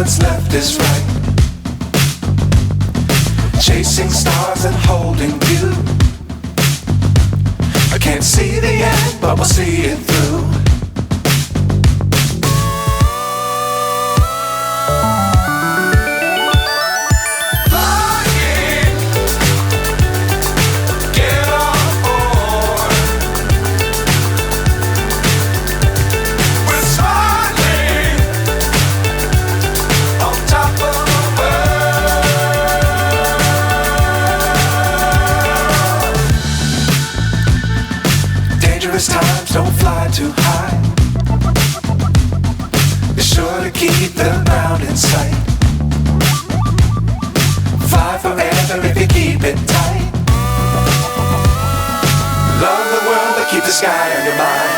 what's left is right. Chasing stars and holding you. I can't see the end, but we'll see it through. Times don't fly too high. Be sure to keep the ground in sight. Fly forever if you keep it tight. Love the world but keep the sky on your mind.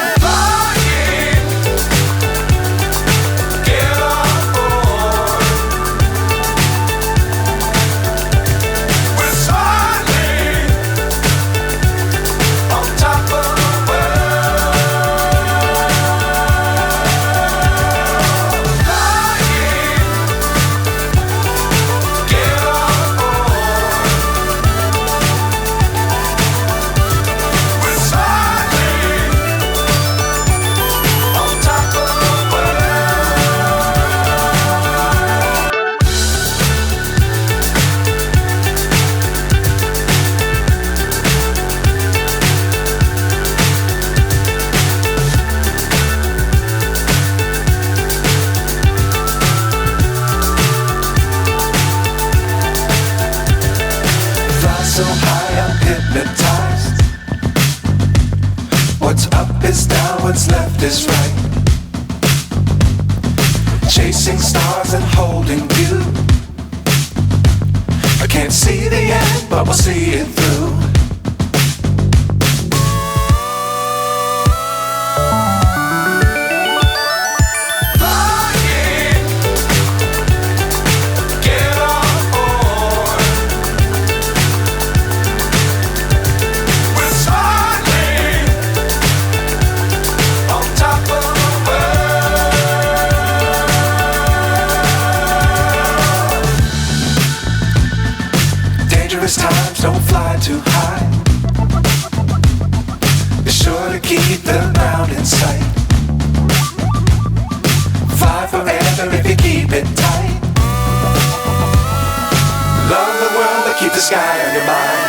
So high I'm hypnotized. What's up is down, what's left is right. Chasing stars and holding you. I can't see the end, but we'll see it through. Times don't fly too high. Be sure to keep the ground in sight. Fly forever if you keep it tight. Love the world but keep the sky on your mind.